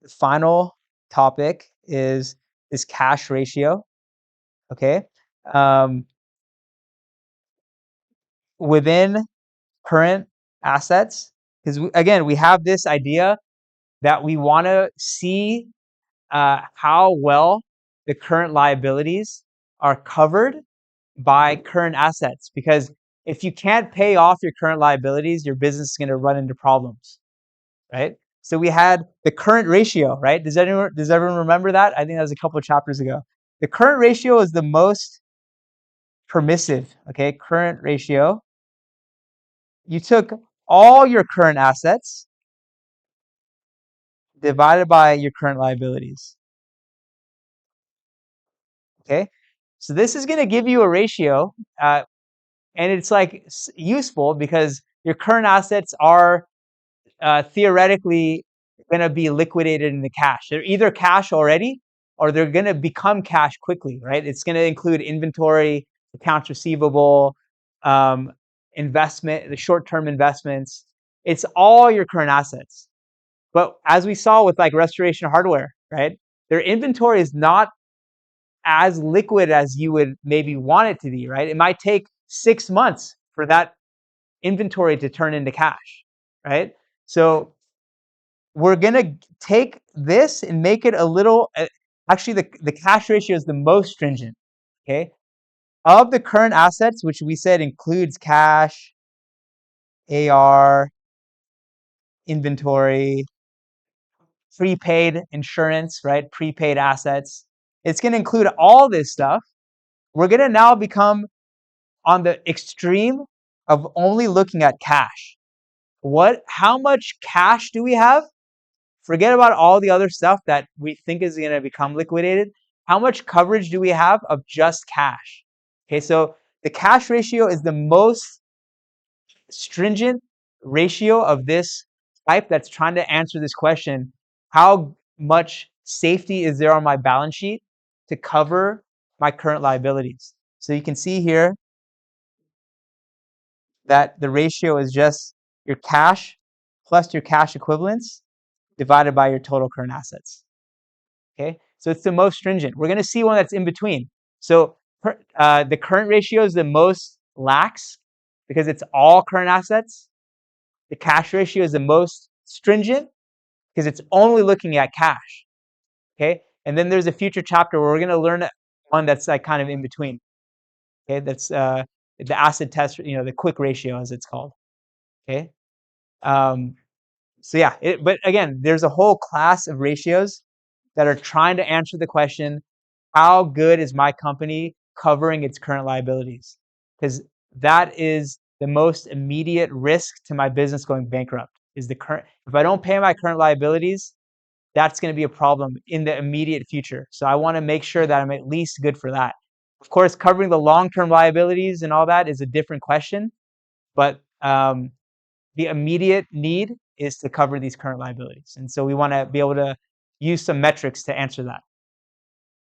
the final topic is this cash ratio. Okay. Um, within current assets, because again, we have this idea that we want to see how well the current liabilities are covered by current assets. Because if you can't pay off your current liabilities, your business is going to run into problems, right? So we had the current ratio, right? Does everyone remember that? I think that was a couple of chapters ago. The current ratio is the most permissive, okay? Current ratio. You took all your current assets divided by your current liabilities, okay? So this is going to give you a ratio, and it's like useful because your current assets are theoretically going to be liquidated into cash. They're either cash already or they're going to become cash quickly, right? It's going to include inventory, accounts receivable, investment, the short-term investments. It's all your current assets. But as we saw with like Restoration Hardware, right? Their inventory is not as liquid as you would maybe want it to be, right? It might take 6 months for that inventory to turn into cash, right? So we're going to take this and make it a little, actually the cash ratio is the most stringent, okay? Of the current assets, which we said includes cash, AR, inventory, prepaid insurance, right? Prepaid assets. It's going to include all this stuff. We're going to now become on the extreme of only looking at cash. How much cash do we have? Forget about all the other stuff that we think is going to become liquidated. How much coverage do we have of just cash? Okay, so the cash ratio is the most stringent ratio of this type that's trying to answer this question. How much safety is there on my balance sheet to cover my current liabilities? So you can see here that the ratio is just your cash plus your cash equivalents divided by your total current assets. Okay, so it's the most stringent. We're going to see one that's in between. So the current ratio is the most lax because it's all current assets. The cash ratio is the most stringent because it's only looking at cash. Okay, and then there's a future chapter where we're going to learn one that's like kind of in between. Okay, that's the acid test, the quick ratio as it's called. Okay, so yeah, but again, there's a whole class of ratios that are trying to answer the question, how good is my company covering its current liabilities? Because that is the most immediate risk to my business going bankrupt. Is the current, if I don't pay my current liabilities, that's going to be a problem in the immediate future. So I want to make sure that I'm at least good for that. Of course, covering the long-term liabilities and all that is a different question, but the immediate need is to cover these current liabilities. And so we want to be able to use some metrics to answer that.